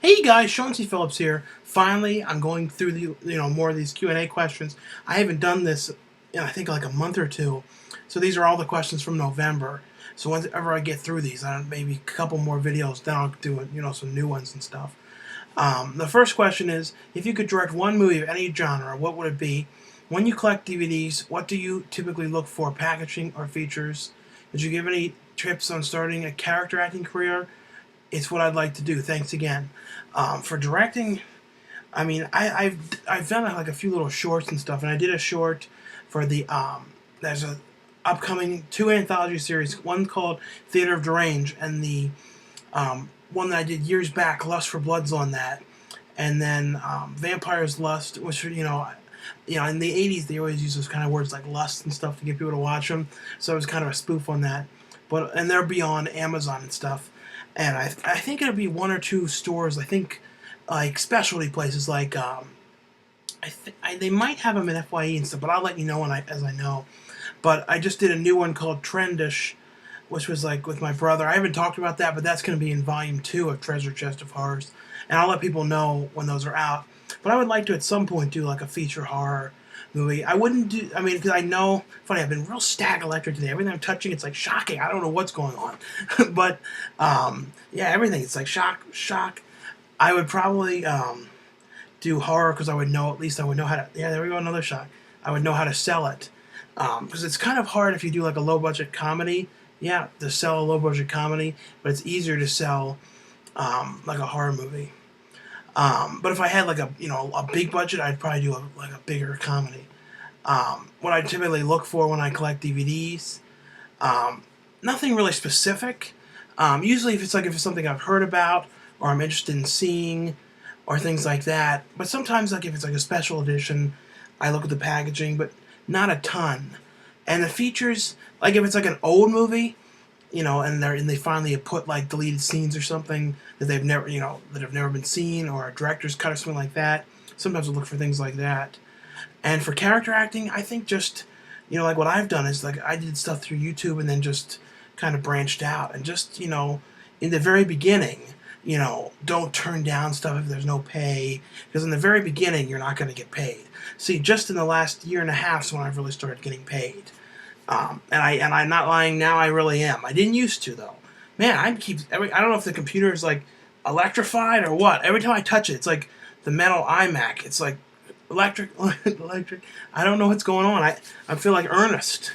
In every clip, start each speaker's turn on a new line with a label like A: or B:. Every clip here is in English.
A: Hey guys, Sean C. Phillips here. Finally, I'm going through more of these Q&A questions. I haven't done this in I think like a month or two. So these are all the questions from November. So whenever I get through these, maybe a couple more videos, then I'll do some new ones and stuff. The first question is, if you could direct one movie of any genre, what would it be? When you collect DVDs, what do you typically look for, packaging or features? Did you give any tips on starting a character acting career? It's what I'd like to do. Thanks again. For directing, I mean, I've done like a few little shorts and stuff, and I did a short for there's a upcoming two anthology series, one called Theater of Derange, and the one that I did years back, Lust for Blood's on that, and then Vampire's Lust, which in the '80s they always use those kind of words like lust and stuff to get people to watch them, so it was kind of a spoof on that. And they're beyond Amazon and stuff, and I think it'll be one or two stores. I think like specialty places like they might have them in FYE and stuff, but I'll let you know as I know. But I just did a new one called Trendish, which was like with my brother. I haven't talked about that, but that's going to be in Volume 2 of Treasure Chest of Horrors, and I'll let people know when those are out. But I would like to at some point do like a feature horror movie. I wouldn't do. I mean, because I know. Funny, I've been real stag electric today. Everything I'm touching, it's like shocking. I don't know what's going on, but yeah, everything. It's like shock. I would probably do horror because I would know, at least I would know how to. Yeah, there we go, another shock. I would know how to sell it because it's kind of hard if you do like a low budget comedy. Yeah, to sell a low budget comedy, but it's easier to sell like a horror movie. But if I had like a big budget, I'd probably do like a bigger comedy. What I typically look for when I collect DVDs, nothing really specific. Usually, if it's something I've heard about or I'm interested in seeing, or things like that. But sometimes, like if it's like a special edition, I look at the packaging, but not a ton. And the features, like if it's like an old movie, and they finally have put like deleted scenes or something that they've never, that have never been seen, or a director's cut or something like that. Sometimes I look for things like that. And for character acting, I think just, like what I've done is like I did stuff through YouTube and then just kind of branched out and just, in the very beginning, don't turn down stuff if there's no pay, because in the very beginning you're not going to get paid. See, just in the last year and a half is when I've really started getting paid. And I'm not lying now. I really am. I didn't used to though. Man, I don't know if the computer is like electrified or what. Every time I touch it, it's like the metal iMac. It's like electric, electric. I don't know what's going on. I feel like Ernest,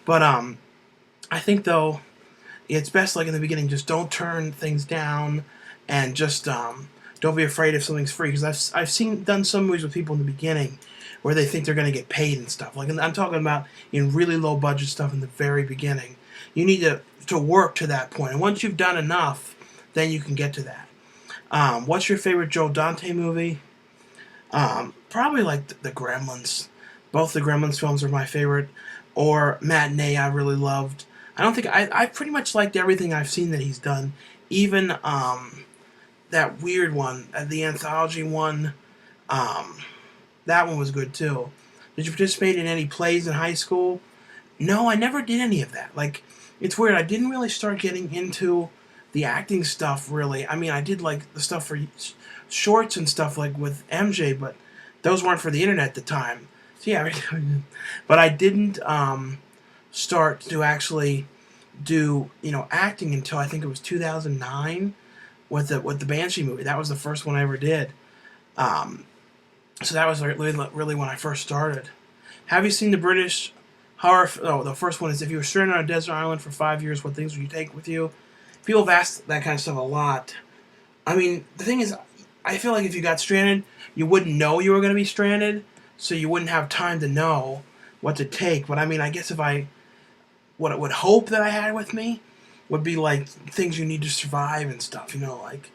A: but I think though it's best like in the beginning, just don't turn things down, and just don't be afraid if something's free. Because I've done some movies with people in the beginning where they think they're going to get paid and stuff. Like, and I'm talking about in really low budget stuff in the very beginning. You need to work to that point, and once you've done enough, then you can get to that. What's your favorite Joe Dante movie? Probably like the Gremlins. Both the Gremlins films are my favorite. Or Matinee, I really loved. I pretty much liked everything I've seen that he's done. Even that weird one, the anthology one. That one was good too. Did you participate in any plays in high school? No, I never did any of that. Like, it's weird. I didn't really start getting into the acting stuff, really. I mean, I did, like, the stuff for shorts and stuff, like, with MJ, but those weren't for the internet at the time. So, yeah. But I didn't start to actually do, acting until I think it was 2009 with the Banshee movie. That was the first one I ever did. So that was really when I first started. Have you seen the British horror? Oh, the first one is, if you were stranded on a desert island for 5 years, what things would you take with you? People have asked that kind of stuff a lot. I mean, the thing is, I feel like if you got stranded, you wouldn't know you were going to be stranded, so you wouldn't have time to know what to take. But I mean, I guess what I would hope that I had with me would be like things you need to survive and stuff, like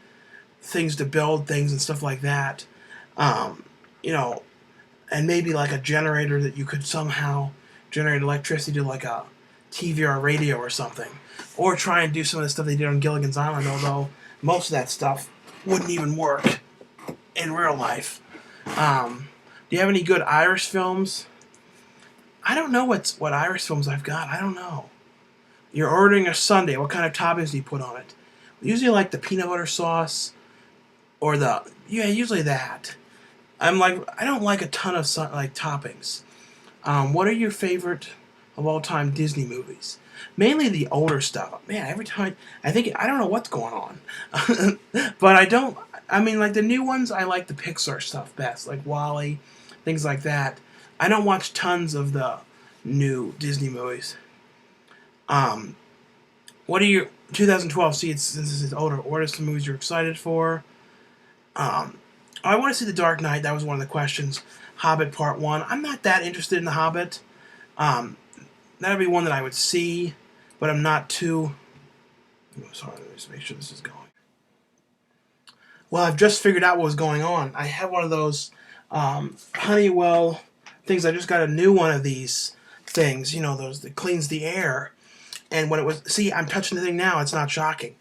A: things to build things and stuff like that. And maybe like a generator that you could somehow generate electricity to, like a TV or a radio or something. Or try and do some of the stuff they did on Gilligan's Island, although most of that stuff wouldn't even work in real life. Do you have any good Irish films? I don't know what Irish films I've got. I don't know. You're ordering a sundae. What kind of toppings do you put on it? Usually like the peanut butter sauce, or the usually that. I don't like a ton of like toppings. What are your favorite of all time Disney movies? Mainly the older stuff. Man, every time I don't know what's going on, but I don't. I mean, like the new ones, I like the Pixar stuff best, like Wall-E, things like that. I don't watch tons of the new Disney movies. Um, what are your 2012? See, since this is older. What are some movies you're excited for? Um, I want to see The Dark Knight. That was one of the questions. Hobbit Part 1. I'm not that interested in The Hobbit. Um, that'd be one that I would see, but I'm not too... Sorry, let me just make sure this is going. Well, I've just figured out what was going on. I have one of those Honeywell things. I just got a new one of these things, those that cleans the air. And when it was... See, I'm touching the thing now. It's not shocking.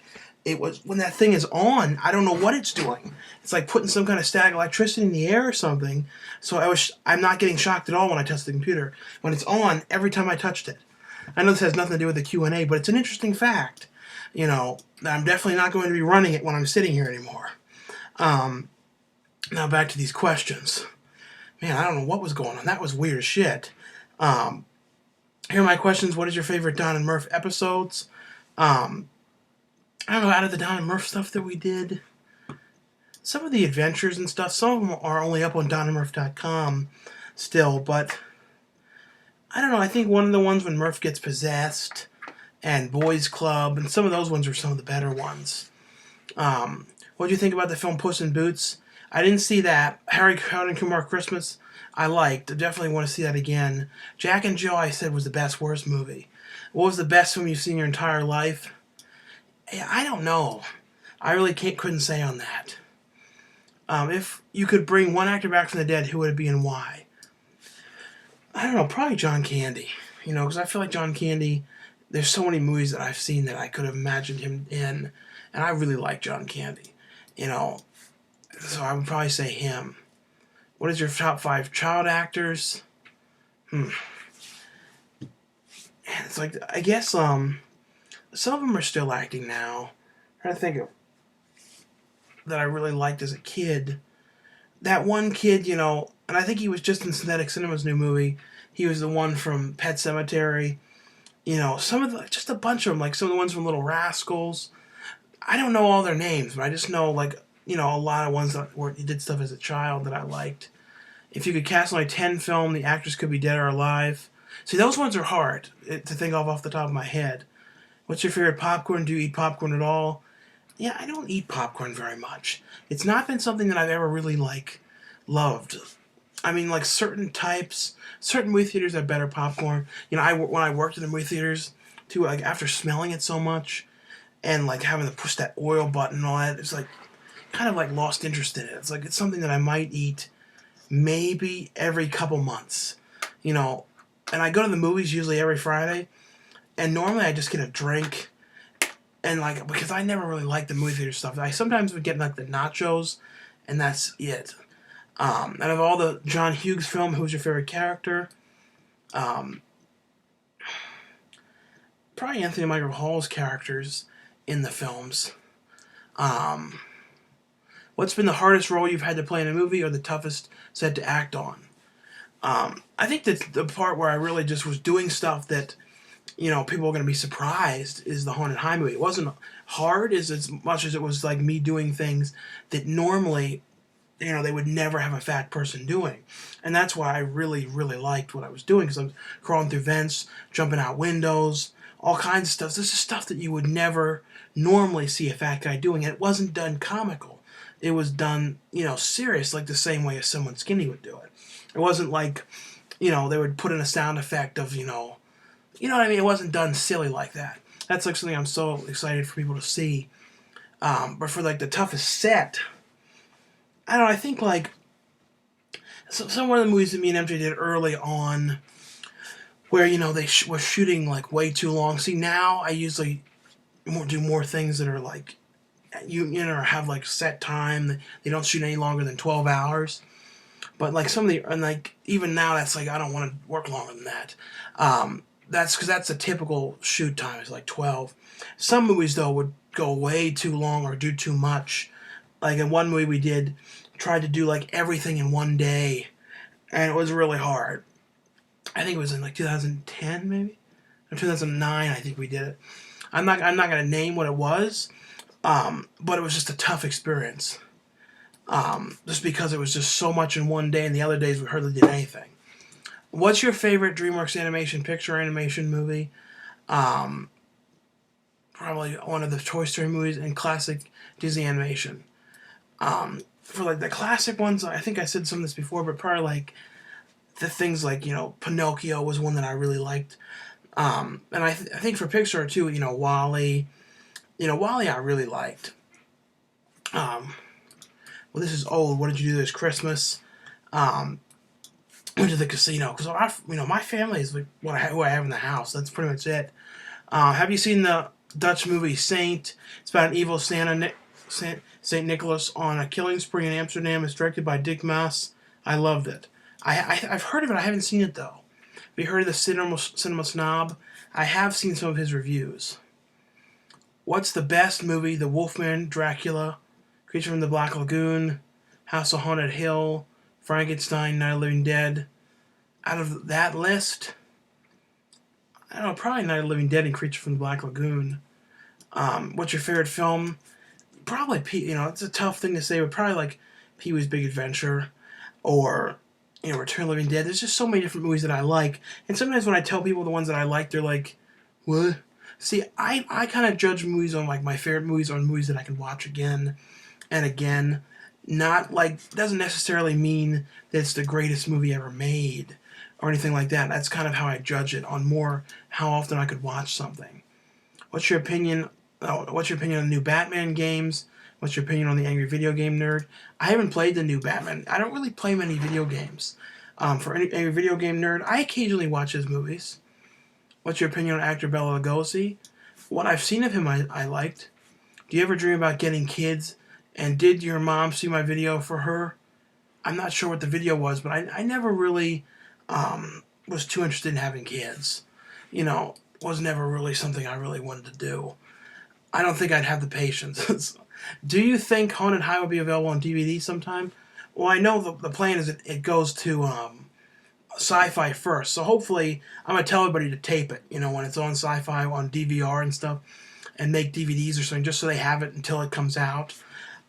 A: It was when that thing is on, I don't know what it's doing. It's like putting some kind of static electricity in the air or something. So I'm not getting shocked at all when I touch the computer. When it's on, every time I touched it. I know this has nothing to do with the Q&A, but it's an interesting fact. That I'm definitely not going to be running it when I'm sitting here anymore. Now back to these questions. Man, I don't know what was going on. That was weird as shit. Here are my questions. What is your favorite Don and Murph episodes? I don't know, out of the Don and Murph stuff that we did, some of the adventures and stuff, some of them are only up on donandmurph.com still, but I don't know, I think one of the ones when Murph gets possessed, and Boys Club, and some of those ones are some of the better ones. What do you think about the film Puss in Boots? I didn't see that. Harry and Kumar Christmas, I liked. I definitely want to see that again. Jack and Jill, I said, was the best, worst movie. What was the best film you've seen in your entire life? I don't know. I really couldn't say on that. If you could bring one actor back from the dead, who would it be and why? I don't know, probably John Candy. Because I feel like John Candy, there's so many movies that I've seen that I could have imagined him in, and I really like John Candy. So I would probably say him. What is your top 5 child actors? It's like, I guess, some of them are still acting now. I'm trying to think of that I really liked as a kid. That one kid, and I think he was just in Synthetic Cinema's new movie. He was the one from Pet Sematary. Just a bunch of them, like some of the ones from Little Rascals. I don't know all their names, but I just know, a lot of ones that he did stuff as a child that I liked. If you could cast only 10 film, the actors could be dead or alive. See, those ones are hard to think of off the top of my head. What's your favorite popcorn? Do you eat popcorn at all? Yeah, I don't eat popcorn very much. It's not been something that I've ever really, loved. I mean, certain types, certain movie theaters have better popcorn. When I worked in the movie theaters, too, after smelling it so much, and, having to push that oil button and all that, it's, kind of, lost interest in it. It's something that I might eat maybe every couple months, And I go to the movies usually every Friday, and normally I just get a drink, and because I never really liked the movie theater stuff, I sometimes would get the nachos, and that's it. Out of all the John Hughes film, who's your favorite character? Probably Anthony Michael Hall's characters in the films. What's been the hardest role you've had to play in a movie, or the toughest set to act on? I think that the part where I really just was doing stuff that people are going to be surprised is the Haunted High movie. It wasn't hard as much as it was me doing things that normally, they would never have a fat person doing. And that's why I really, really liked what I was doing, because I was crawling through vents, jumping out windows, all kinds of stuff. This is stuff that you would never normally see a fat guy doing. And it wasn't done comical. It was done, serious, the same way as someone skinny would do it. It wasn't they would put in a sound effect of, you know what I mean? It wasn't done silly like that. That's something I'm so excited for people to see. But for the toughest set, I don't know, I think some one of the movies that me and MJ did early on, where they were shooting way too long. See, now I usually do more things that are have set time. They don't shoot any longer than 12 hours. But some of the, and even now that's I don't want to work longer than that. That's because that's a typical shoot time is 12. Some movies though would go way too long or do too much. Like in one movie we did, tried to do like everything in one day, and it was really hard. I think it was in like 2010 maybe, or 2009. I think we did it. I'm not gonna name what it was, but it was just a tough experience. Just because it was just so much in one day, and the other days we hardly did anything. What's your favorite DreamWorks animation picture animation movie? Um, Probably one of the Toy Story movies and classic Disney animation. For like the classic ones, I think I said some of this before, but probably like the things like Pinocchio was one that I really liked. And I think for Pixar too, Wally. Wally I really liked. Well, this is old. What did you do this Christmas? Um, Went to the casino because my family is like who I have in the house. That's pretty much it. Have you seen the Dutch movie Saint? It's about an evil Saint Nicholas on a killing spree in Amsterdam. It's directed by Dick Maas. I loved it. I've heard of it. I haven't seen it though. Have you heard of the Cinema Snob? I have seen some of his reviews. What's the best movie? The Wolfman, Dracula, Creature from the Black Lagoon, House on Haunted Hill, Frankenstein, Night of the Living Dead. Out of that list, I don't know, probably Night of the Living Dead and Creature from the Black Lagoon. What's your favorite film? Probably it's a tough thing to say, but probably like Pee-wee's Big Adventure or Return of the Living Dead. There's just so many different movies that I like, and sometimes when I tell people the ones that I like, they're like, "What?" See, I kind of judge movies on like my favorite movies on movies that I can watch again and again. Not like doesn't necessarily mean that it's the greatest movie ever made or anything like that. That's kind of how I judge it on more how often I could watch something. What's your opinion? What's your opinion on the new Batman games? What's your opinion on the Angry Video Game Nerd? I haven't played the new Batman. I don't really play many video games. For any Angry Video Game Nerd, I occasionally watch his movies. What's your opinion on actor Bela Lugosi? What I've seen of him, I liked. Do you ever dream about getting kids? And did your mom see my video for her? I'm not sure what the video was, but I never really was too interested in having kids. Was never really something I really wanted to do. I don't think I'd have the patience. Do you think Haunted High will be available on DVD sometime? Well, I know the plan is it goes to Sci-Fi first, so hopefully I'm going to tell everybody to tape it, when it's on Sci-Fi, on DVR and stuff, and make DVDs or something, just so they have it until it comes out.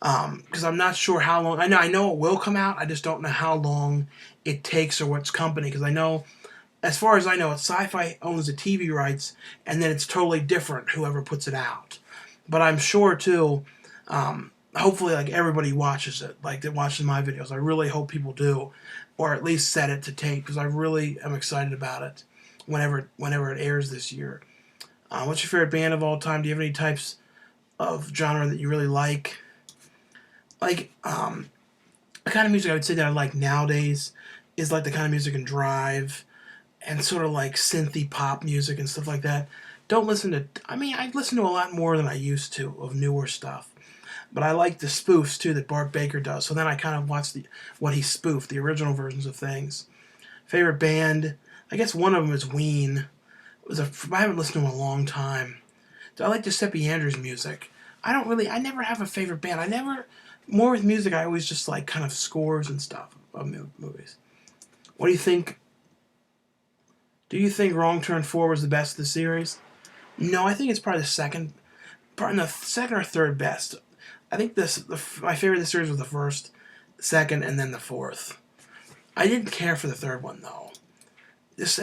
A: Because I'm not sure how long. I know it will come out. I just don't know how long it takes or what's company. Because I know, as far as I know, Sci-Fi owns the TV rights, and then it's totally different whoever puts it out. But I'm sure too. Hopefully, like everybody watches it, like that watches my videos. I really hope people do, or at least set it to tape because I really am excited about it. Whenever it airs this year. What's your favorite band of all time? Do you have any types of genre that you really like? Like, the kind of music I would say that I like nowadays is like the kind of music in Drive and sort of like synthy pop music and stuff like that. Don't listen to, I listen to a lot more than I used to of newer stuff. But I like the spoofs too that Bart Baker does. So then I kind of watch what he spoofed, the original versions of things. Favorite band, I guess one of them is Ween. I haven't listened to him in a long time. I like Giuseppe Andrews' music. I never have a favorite band. More with music, I always just like kind of scores and stuff of movies. What do you think? Do you think Wrong Turn 4 was the best of the series? No, I think it's probably the second or third best. I think my favorite of the series was the first, second, and then the fourth. I didn't care for the third one though. Just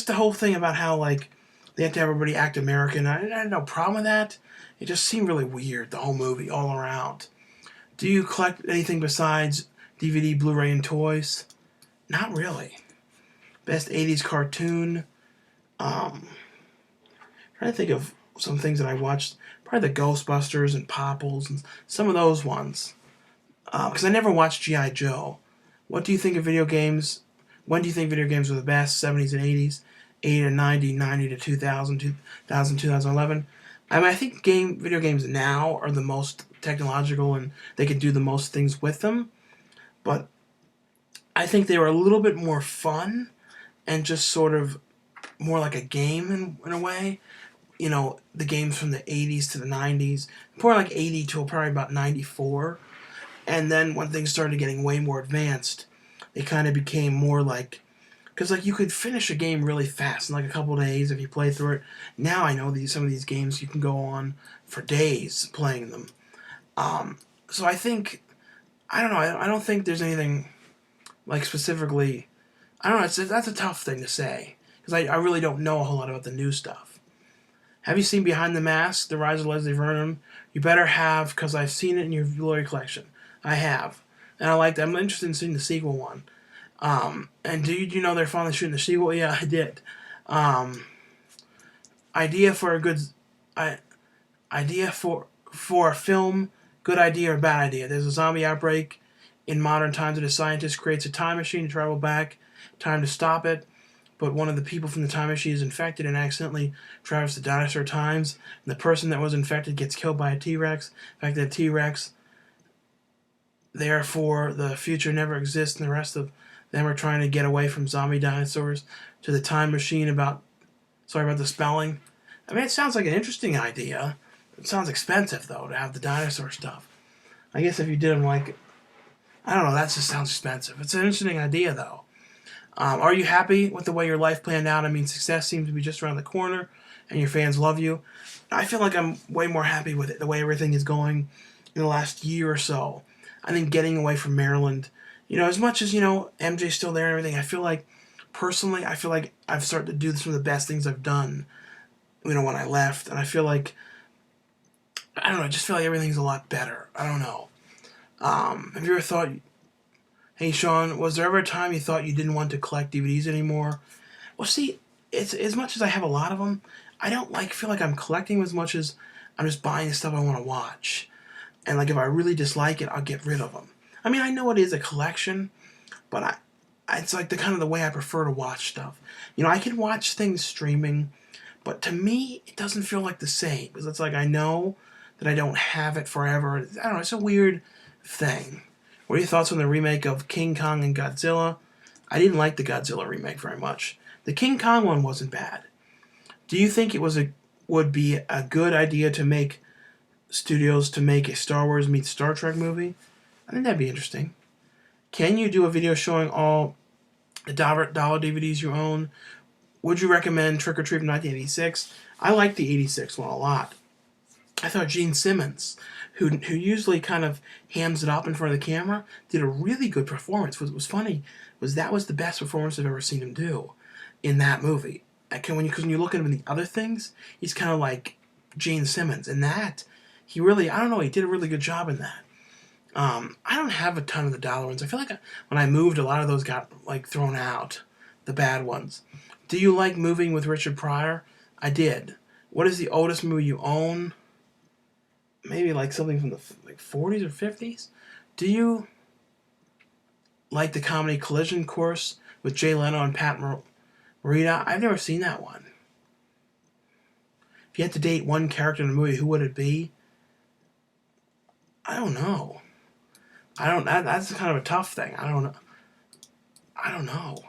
A: the whole thing about how like they have to have everybody act American. I had no problem with that. It just seemed really weird, the whole movie all around. Do you collect anything besides DVD, Blu-ray, and toys? Not really. Best 80s cartoon. Trying to think of some things that I watched. Probably the Ghostbusters and Popples and some of those ones. Because I never watched G.I. Joe. What do you think of video games? When do you think video games were the best? 70s and 80s? 80 to 90, 90 to 2000, 2000, 2011? I think video games now are the most technological and they can do the most things with them. But I think they were a little bit more fun and just sort of more like a game in a way. The games from the 80s to the 90s. More like 80 to probably about 94. And then when things started getting way more advanced, they kind of became more like, because like you could finish a game really fast in like a couple days if you play through it. Now I know some of these games you can go on for days playing them. So I think, I don't know, I don't think there's anything like specifically. I don't know. That's a tough thing to say because I really don't know a whole lot about the new stuff. Have you seen Behind the Mask: The Rise of Leslie Vernon? You better have, because I've seen it in your Blu-ray collection. I have, and I liked it. I'm interested in seeing the sequel one. And do you know they're finally shooting the sequel? Yeah, I did. Um, idea for a good, idea for a film, good idea or bad idea. There's a zombie outbreak in modern times, and a scientist creates a time machine to travel back, time to stop it. But one of the people from the time machine is infected and accidentally travels to dinosaur times. And the person that was infected gets killed by a T-Rex. In fact, the T-Rex, therefore, the future never exists, and the rest of them are trying to get away from zombie dinosaurs to the time machine about... Sorry about the spelling. I mean, it sounds like an interesting idea. It sounds expensive, though, to have the dinosaur stuff. I guess if you did them like... I don't know, that just sounds expensive. It's an interesting idea, though. Are you happy with the way your life planned out? I mean, success seems to be just around the corner, and your fans love you. I feel like I'm way more happy with it, the way everything is going in the last year or so. I think getting away from Maryland, as much as, MJ's still there and everything, I feel like, personally, I've started to do some of the best things I've done, when I left. And I feel like, I don't know, I just feel like everything's a lot better. I don't know. Have you ever thought... Hey, Sean, was there ever a time you thought you didn't want to collect DVDs anymore? Well, see, it's as much as I have a lot of them, I don't feel like I'm collecting as much as I'm just buying the stuff I want to watch. And like if I really dislike it, I'll get rid of them. I mean, I know it is a collection, but it's like the way I prefer to watch stuff. I can watch things streaming, but to me, it doesn't feel like the same because it's like I know that I don't have it forever. I don't know. It's a weird thing. What are your thoughts on the remake of King Kong and Godzilla? I didn't like the Godzilla remake very much. The King Kong one wasn't bad. Do you think it would be a good idea to make studios to make a Star Wars meets Star Trek movie? I think that'd be interesting. Can you do a video showing all the dollar DVDs you own? Would you recommend Trick or Treat from 1986? I like the 86 one a lot. I thought Gene Simmons, who usually kind of hams it up in front of the camera, did a really good performance. What was funny was that was the best performance I've ever seen him do in that movie. Because when you look at him in the other things, he's kind of like Gene Simmons. And that, he did a really good job in that. I don't have a ton of the dollar ones. I feel like when I moved, a lot of those got thrown out, the bad ones. Do you like moving with Richard Pryor? I did. What is the oldest movie you own? Maybe something from the 40s or 50s. Do you like the comedy Collision Course with Jay Leno and Pat Morita? I've never seen that one. If you had to date one character in a movie, who would it be? I don't know. That's kind of a tough thing. I don't know.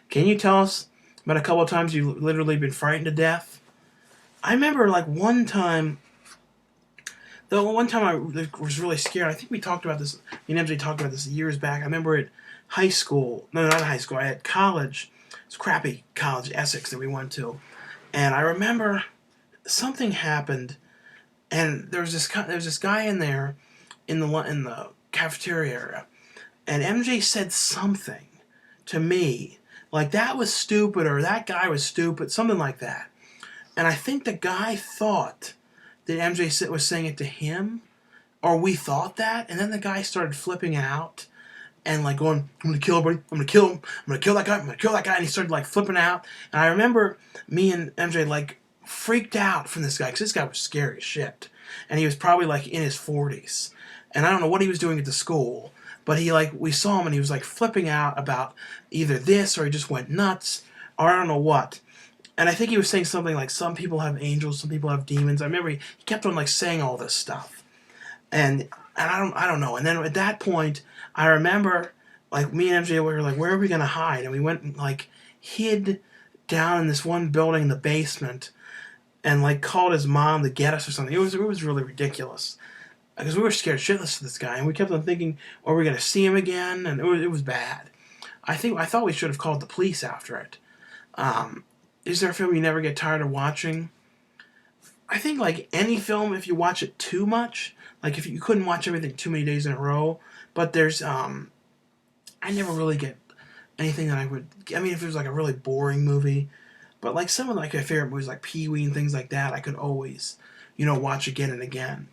A: Can you tell us about a couple of times you've literally been frightened to death? I remember one time. The one time I was really scared, I think we talked about this, me and MJ talked about this years back. I remember at high school, no, not high school, I had college, it's crappy college, Essex, that we went to. And I remember something happened, and there was this guy in there, in the cafeteria area, and MJ said something to me, like that was stupid, or that guy was stupid, something like that. And I think the guy thought that MJ was saying it to him, or we thought that, and then the guy started flipping out and going, I'm gonna kill everybody, I'm gonna kill him, I'm gonna kill that guy, I'm gonna kill that guy, and he started flipping out. And I remember me and MJ freaked out from this guy, because this guy was scary as shit, and he was probably in his 40s, and I don't know what he was doing at the school, but we saw him and he was flipping out about either this or he just went nuts, or I don't know what. And I think he was saying something like, some people have angels, some people have demons. I remember he kept on saying all this stuff. And I don't know. And then at that point, I remember me and MJ were where are we going to hide? And we went and hid down in this one building in the basement and called his mom to get us or something. It was really ridiculous. because we were scared shitless of this guy, and we kept on thinking, "Are we gonna see him again?" And it was bad. I thought we should have called the police after it. Is there a film you never get tired of watching? I think like any film, if you watch it too much, like if you couldn't watch everything too many days in a row. But there's I never really get anything that I would. I mean, if it was like a really boring movie, but like some of like my favorite movies, like Pee Wee and things like that, I could always, watch again and again.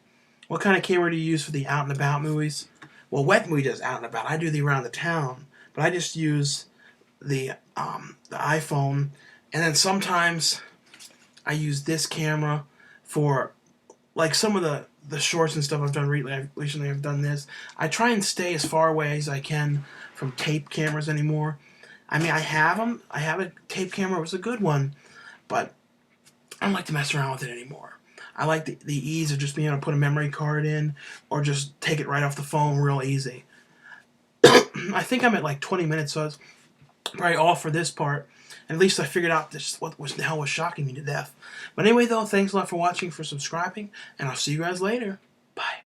A: What kind of camera do you use for the out and about movies? Well, Wet Movie does out and about. I do the around the town, but I just use the iPhone, and then sometimes I use this camera for like some of the shorts and stuff I've done recently. I've done this. I try and stay as far away as I can from tape cameras anymore. I mean, I have them. I have a tape camera. It was a good one, but I don't like to mess around with it anymore. I like the ease of just being able to put a memory card in or just take it right off the phone real easy. I think I'm at like 20 minutes, so it's probably all for this part. And at least I figured out what the hell was shocking me to death. But anyway, though, thanks a lot for watching, for subscribing, and I'll see you guys later.